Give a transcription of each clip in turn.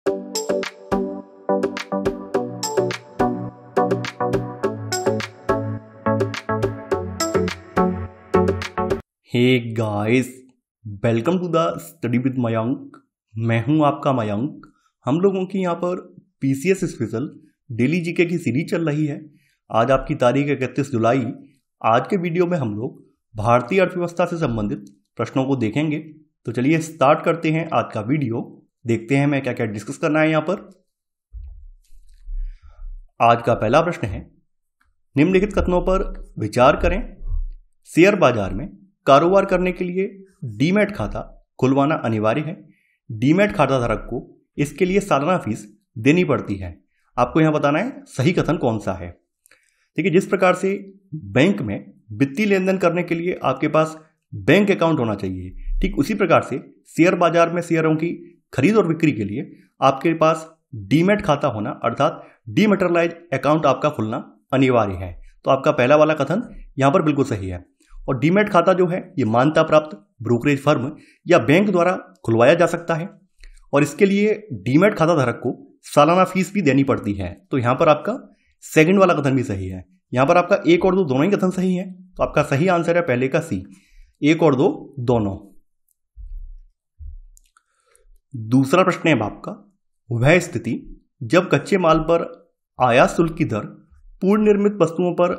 Hey guys, welcome to the study with Mayank. मैं हूं आपका मयंक। हम लोगों की यहां पर पीसीएस स्पेशल डेली जीके की सीरीज चल रही है। आज आपकी तारीख 31 जुलाई। आज के वीडियो में हम लोग भारतीय अर्थव्यवस्था से संबंधित प्रश्नों को देखेंगे। तो चलिए स्टार्ट करते हैं आज का वीडियो। देखते हैं मैं क्या क्या डिस्कस करना है यहां पर। आज का पहला प्रश्न है, निम्नलिखित कथनों पर विचार करें। शेयर बाजार में कारोबार करने के लिए डीमैट खाता खुलवाना अनिवार्य है। डीमैट खाता धारक को इसके लिए सालाना फीस देनी पड़ती है। आपको यहां बताना है सही कथन कौन सा है। देखिए, जिस प्रकार से बैंक में वित्तीय लेन देन करने के लिए आपके पास बैंक अकाउंट होना चाहिए, ठीक उसी प्रकार से शेयर बाजार में शेयरों की खरीद और बिक्री के लिए आपके पास डीमैट खाता होना अर्थात डीमैटेरियलाइज अकाउंट आपका खुलना अनिवार्य है। तो आपका पहला वाला कथन यहां पर बिल्कुल सही है। और डीमैट खाता जो है ये मान्यता प्राप्त ब्रोकरेज फर्म या बैंक द्वारा खुलवाया जा सकता है और इसके लिए डीमैट खाता धारक को सालाना फीस भी देनी पड़ती है। तो यहां पर आपका सेकंड वाला कथन भी सही है। यहां पर आपका एक और दो दोनों ही कथन सही है। तो आपका सही आंसर है पहले का सी, एक और दो दोनों। दूसरा प्रश्न है आपका, वह स्थिति जब कच्चे माल पर आयात शुल्क की दर पूर्ण निर्मित वस्तुओं पर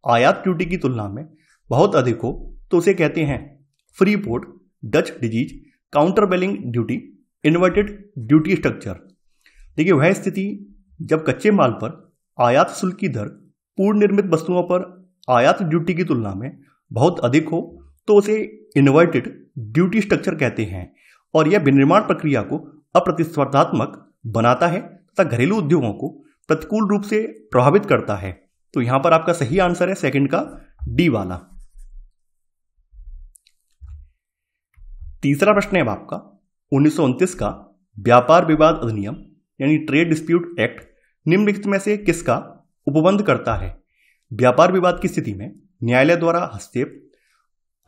आयात ड्यूटी की तुलना में बहुत अधिक हो तो उसे कहते हैं free port, Dutch disease, countervailing duty, inverted duty structure. देखिए, वह स्थिति जब कच्चे माल पर आयात शुल्क की दर पूर्ण निर्मित वस्तुओं पर आयात ड्यूटी की तुलना में बहुत अधिक हो तो उसे इन्वर्टेड ड्यूटी स्ट्रक्चर कहते हैं और यह विनिर्माण प्रक्रिया को अप्रतिस्पर्धात्मक बनाता है तथा घरेलू उद्योगों को प्रतिकूल रूप से प्रभावित करता है। तो यहां पर आपका सही आंसर है सेकंड का डी वाला। तीसरा प्रश्न है आपका, 1929 का व्यापार विवाद अधिनियम यानी ट्रेड डिस्प्यूट एक्ट निम्नलिखित में से किसका उपबंध करता है। व्यापार विवाद की स्थिति में न्यायालय द्वारा हस्तक्षेप,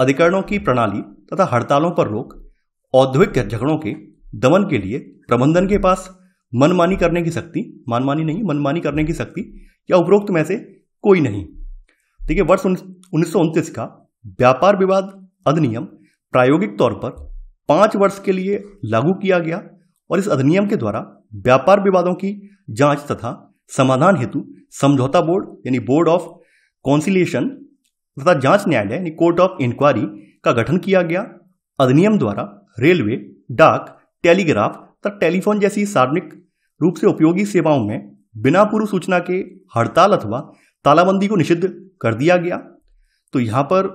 अधिकरणों की प्रणाली तथा हड़तालों पर रोक, औद्योगिक झगड़ों के दमन के लिए प्रबंधन के पास मनमानी करने की शक्ति, मनमानी करने की शक्ति या उपरोक्त में से कोई नहीं। देखिए, वर्ष 1929 का व्यापार विवाद अधिनियम प्रायोगिक तौर पर 5 वर्ष के लिए लागू किया गया और इस अधिनियम के द्वारा व्यापार विवादों की जांच तथा समाधान हेतु समझौता बोर्ड यानी बोर्ड ऑफ कॉन्सिलिएशन तथा जांच न्यायालय यानी कोर्ट ऑफ इंक्वायरी का गठन किया गया। अधिनियम द्वारा रेलवे, डाक, टेलीग्राफ तथा टेलीफोन जैसी सार्वजनिक रूप से उपयोगी सेवाओं में बिना पूर्व सूचना के हड़ताल अथवा तालाबंदी को निषिद्ध कर दिया गया। तो यहां पर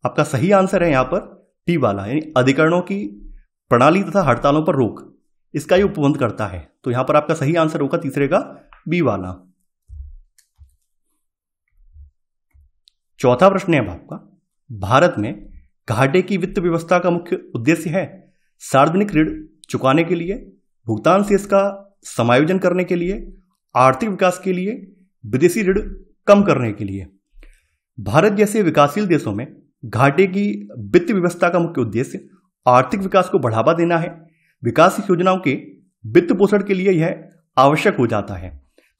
आपका सही आंसर है यहां पर टी वाला यानी अधिकरणों की प्रणाली तथा हड़तालों पर रोक, इसका ही उपबंध करता है। तो यहां पर आपका सही आंसर होगा तीसरे का बी वाला। चौथा प्रश्न है आपका, भारत में घाटे की वित्त व्यवस्था का मुख्य उद्देश्य है सार्वजनिक ऋण चुकाने के लिए, भुगतान शेष का समायोजन करने के लिए, आर्थिक विकास के लिए, विदेशी ऋण कम करने के लिए। भारत जैसे विकासशील देशों में घाटे की वित्त व्यवस्था का मुख्य उद्देश्य आर्थिक विकास को बढ़ावा देना है। विकास योजनाओं के वित्त पोषण के लिए यह आवश्यक हो जाता है।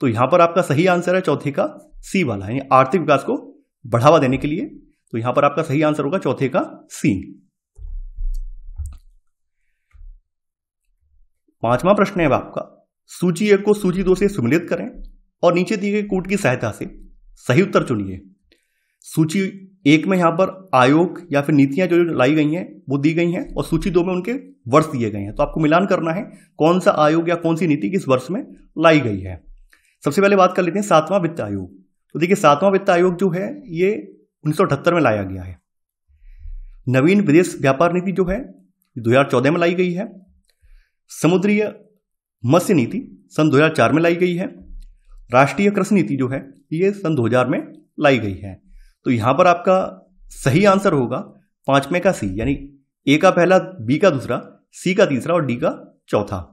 तो यहां पर आपका सही आंसर है चौथे का सी वाला यानी आर्थिक विकास को बढ़ावा देने के लिए। तो यहां पर आपका सही आंसर होगा चौथे का सी। पांचवा प्रश्न है आपका, सूची 1 को सूची 2 से सम्मिलित करें और नीचे दिए गए कूट की सहायता से सही उत्तर चुनिए। सूची 1 में यहां पर आयोग या फिर नीतियां जो लाई गई हैं वो दी गई हैं और सूची 2 में उनके वर्ष दिए गए हैं। तो आपको मिलान करना है कौन सा आयोग या कौन सी नीति किस वर्ष में लाई गई है। सबसे पहले बात कर लेते हैं 7वां वित्त आयोग। तो देखिए, 7वां वित्त आयोग जो है ये 1978 में लाया गया है। नवीन विदेश व्यापार नीति जो है 2014 में लाई गई है। समुद्रीय मत्स्य नीति सन 2004 में लाई गई है। राष्ट्रीय कृषि नीति जो है ये सन 2000 में लाई गई है। तो यहां पर आपका सही आंसर होगा 5वें का सी यानी ए का पहला, बी का दूसरा, सी का तीसरा और डी का चौथा।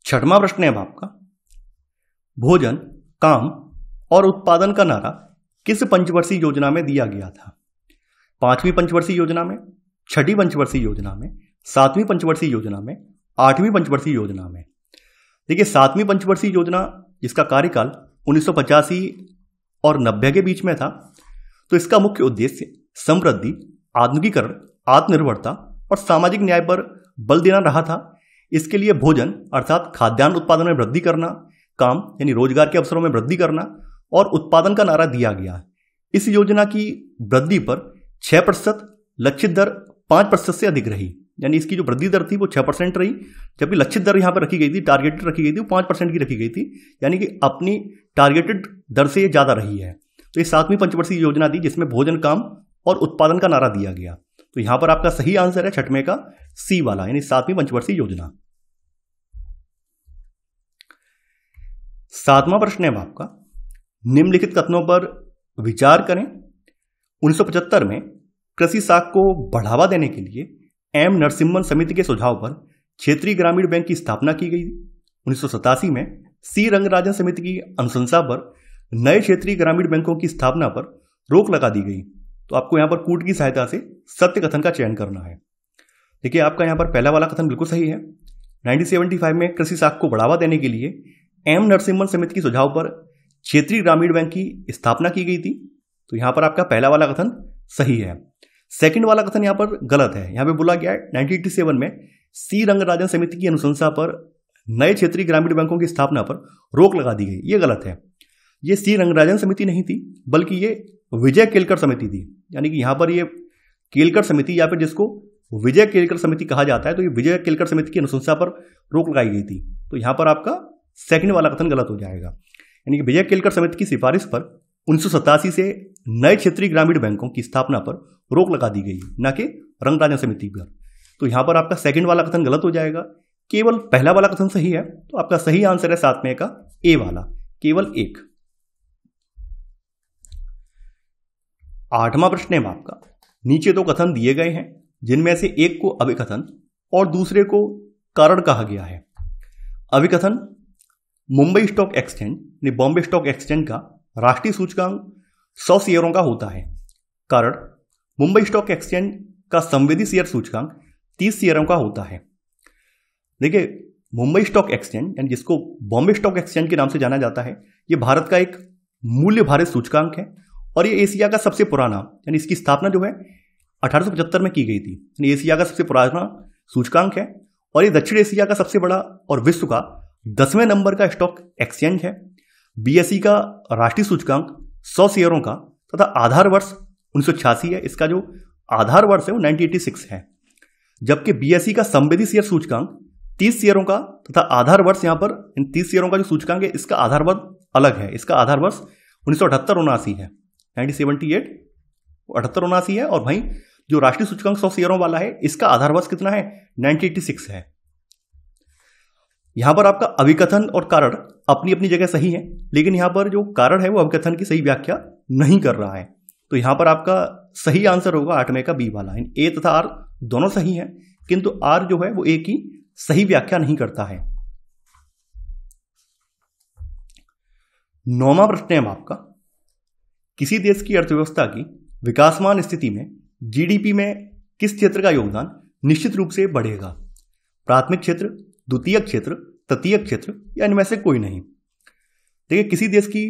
6वां प्रश्न है आपका, भोजन, काम और उत्पादन का नारा किस पंचवर्षीय योजना में दिया गया था। 5वीं पंचवर्षीय योजना में, 6ठी पंचवर्षीय योजना में, 7वीं पंचवर्षीय योजना में, 8वीं पंचवर्षीय योजना में। देखिए 7वीं पंचवर्षीय योजना जिसका कार्यकाल 1985 और 90 के बीच में था, तो इसका मुख्य उद्देश्य समृद्धि, आधुनिकीकरण, आत्मनिर्भरता और सामाजिक न्याय पर बल देना रहा था। इसके लिए भोजन अर्थात खाद्यान्न उत्पादन में वृद्धि करना, काम यानी रोजगार के अवसरों में वृद्धि करना और उत्पादन का नारा दिया गया। इस योजना की वृद्धि पर 6%, लक्षित दर 5% से अधिक रही, यानी इसकी जो वृद्धि दर थी वो 6% रही, जबकि लक्षित दर यहां पर रखी गई थी, टारगेटेड रखी गई थी, वो 5% की रखी गई थी, यानी कि अपनी टारगेटेड दर से ये ज्यादा रही है। तो ये 7वीं पंचवर्षीय योजना थी जिसमें भोजन, काम और उत्पादन का नारा दिया गया। तो यहां पर आपका सही आंसर है छठवें का सी वाला, यानी 7वीं पंचवर्षीय योजना। 7वां प्रश्न है आपका, निम्नलिखित कथनों पर विचार करें। 1975 में कृषि साख को बढ़ावा देने के लिए एम नरसिम्हन समिति के सुझाव पर क्षेत्रीय ग्रामीण बैंक की स्थापना की गई। 1987 में सी रंगराजन समिति की अनुशंसा पर नए क्षेत्रीय ग्रामीण बैंकों की स्थापना पर रोक लगा दी गई। तो आपको यहां पर कूट की सहायता से सत्य कथन का चयन करना है। देखिए आपका यहां पर पहला वाला कथन बिल्कुल सही है। 1975 में कृषि साख को बढ़ावा देने के लिए एम नरसिम्हन समिति के सुझाव पर क्षेत्रीय ग्रामीण बैंक की स्थापना की गई थी। तो यहां पर आपका पहला वाला कथन सही है। सेकंड वाला कथन यहां पर गलत है। यहां पे बोला गया है 1987 में सी रंगराजन समिति की अनुशंसा पर नए क्षेत्रीय ग्रामीण बैंकों की स्थापना पर रोक लगा दी गई। ये गलत है। ये सी रंगराजन समिति नहीं थी, बल्कि ये विजय केलकर समिति थी। यानी कि यहां पर ये केलकर समिति, या फिर जिसको विजय केलकर समिति कहा जाता है, तो ये विजय केलकर समिति की अनुशंसा पर रोक लगाई गई थी। तो यहां पर आपका सेकंड वाला कथन गलत हो जाएगा। यानी कि विजय केलकर समिति की सिफारिश पर 1987 से नए क्षेत्रीय ग्रामीण बैंकों की स्थापना पर रोक लगा दी गई, न कि रंगराजन समिति पर। तो यहां पर आपका सेकंड वाला कथन गलत हो जाएगा। केवल पहला वाला कथन सही है। तो आपका सही आंसर है 7वें का ए वाला, केवल एक। 8वां प्रश्न है आपका, नीचे दो कथन दिए गए हैं जिनमें से एक को अभिकथन और दूसरे को कारण कहा गया है। अभिकथन, मुंबई स्टॉक एक्सचेंज यानी बॉम्बे स्टॉक एक्सचेंज का राष्ट्रीय सूचकांक 100 शेयरों का होता है। कारण, मुंबई स्टॉक एक्सचेंज का संवेदी शेयर सूचकांक 30 शेयरों का होता है। देखिए मुंबई स्टॉक एक्सचेंज यानी जिसको बॉम्बे स्टॉक एक्सचेंज के नाम से जाना जाता है, ये भारत का एक मूल्य भारित सूचकांक है और ये एशिया का सबसे पुराना, यानी इसकी स्थापना जो है 1875 में की गई थी। यानी एशिया का सबसे पुराना सूचकांक है और ये दक्षिण एशिया का सबसे बड़ा और विश्व का 10वें नंबर का स्टॉक एक्सचेंज है। बीएसई का राष्ट्रीय सूचकांक 100 शेयरों का तथा आधार वर्ष 1986 है। इसका जो आधार वर्ष है वो 1986 है। जबकि बीएसई का संवेदी शेयर सूचकांक 30 शेयरों का तथा आधार वर्ष यहां पर इन 30 शेयरों का जो सूचकांक है इसका आधार वर्ष अलग है। इसका आधार वर्ष 1978-79 है। 1978 78-79 है और वहीं जो राष्ट्रीय सूचकांक 100 शेयरों वाला है इसका आधार वर्ष कितना है, 1986 है। यहां पर आपका अभिकथन और कारण अपनी अपनी जगह सही है, लेकिन यहां पर जो कारण है वो अभिकथन की सही व्याख्या नहीं कर रहा है। तो यहां पर आपका सही आंसर होगा 8वें का बी वाला। ए तथा आर दोनों सही है, किंतु आर जो है वो ए की सही व्याख्या नहीं करता है। 9वां प्रश्न है आपका, किसी देश की अर्थव्यवस्था की विकासमान स्थिति में जीडीपी में किस क्षेत्र का योगदान निश्चित रूप से बढ़ेगा? प्राथमिक क्षेत्र, द्वितीयक क्षेत्र, तृतीयक क्षेत्र या इनमें से कोई नहीं। देखिए किसी देश की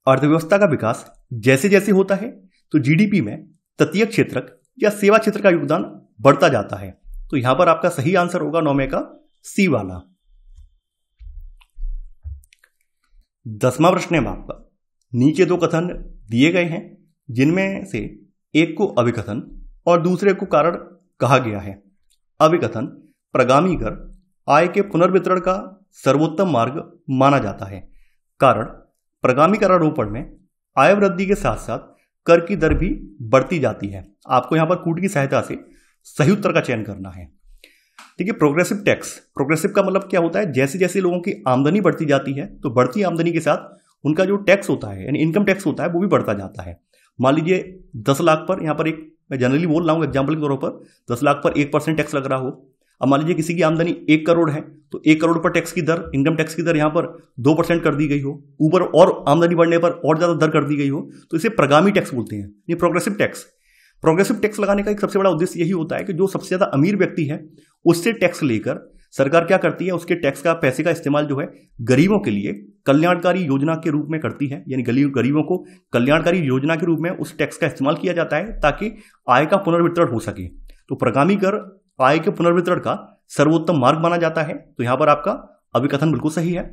अर्थव्यवस्था का विकास जैसे जैसे होता है तो जीडीपी में तृतीयक क्षेत्र या सेवा क्षेत्र का योगदान बढ़ता जाता है। तो यहां पर आपका सही आंसर होगा 9वें का सी वाला। 10वां प्रश्न है आपका, नीचे दो कथन दिए गए हैं जिनमें से एक को अभिकथन और दूसरे को कारण कहा गया है। अभिकथन, प्रगामी कर आय के पुनर्वितरण का सर्वोत्तम मार्ग माना जाता है। कारण, प्रगामी करारोपण में आय वृद्धि के साथ साथ कर की दर भी बढ़ती जाती है। आपको यहां पर कूट की सहायता से सही उत्तर का चयन करना है। देखिए प्रोग्रेसिव टैक्स, प्रोग्रेसिव का मतलब क्या होता है, जैसे जैसे लोगों की आमदनी बढ़ती जाती है तो बढ़ती आमदनी के साथ उनका जो टैक्स होता है यानी इनकम टैक्स होता है वो भी बढ़ता जाता है। मान लीजिए 10 लाख पर, यहां पर एक मैं जनरली बोल रहा हूं एग्जाम्पल के तौर पर, 10 लाख पर 1% टैक्स लग रहा हो। अब मान लीजिए किसी की आमदनी 1 करोड़ है तो 1 करोड़ पर टैक्स की दर, इनकम टैक्स की दर यहां पर 2% कर दी गई हो, ऊपर और आमदनी बढ़ने पर और ज्यादा दर कर दी गई हो, तो इसे प्रगामी टैक्स बोलते हैं, ये प्रोग्रेसिव टैक्स। प्रोग्रेसिव टैक्स लगाने का एक सबसे बड़ा उद्देश्य यही होता है कि जो सबसे ज्यादा अमीर व्यक्ति है उससे टैक्स लेकर सरकार क्या करती है, उसके टैक्स का पैसे का इस्तेमाल जो है गरीबों के लिए कल्याणकारी योजना के रूप में करती है, यानी गरीबों को कल्याणकारी योजना के रूप में उस टैक्स का इस्तेमाल किया जाता है ताकि आय का पुनर्वितरण हो सके। तो प्रगामी कर आय के पुनर्वितरण का सर्वोत्तम मार्ग माना जाता है। तो यहां पर आपका अभिकथन बिल्कुल सही है।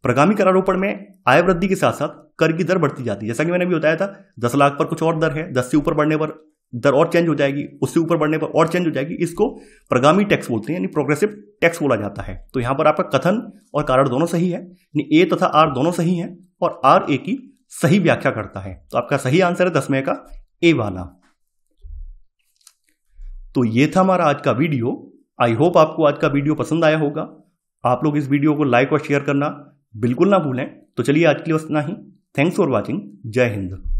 प्रगामी करारोपण में आय वृद्धि के साथ साथ कर की दर बढ़ती जाती है। जैसा कि मैंने भी बताया था, 10 लाख पर कुछ और दर है, 10 से ऊपर बढ़ने पर दर और चेंज हो जाएगी, उससे ऊपर बढ़ने पर और चेंज हो जाएगी। इसको प्रगामी टैक्स बोलते हैं, यानी प्रोग्रेसिव टैक्स बोला जाता है। तो यहां पर आपका कथन और कारण दोनों सही है, यानी ए तथा आर दोनों सही हैं और आर ए की सही व्याख्या करता है। तो आपका सही आंसर है 10 में का ए वाला। तो ये था हमारा आज का वीडियो। आई होप आपको आज का वीडियो पसंद आया होगा। आप लोग इस वीडियो को लाइक और शेयर करना बिल्कुल ना भूलें। तो चलिए आज के लिए बस इतना ही। Thanks for watching. जय हिंद।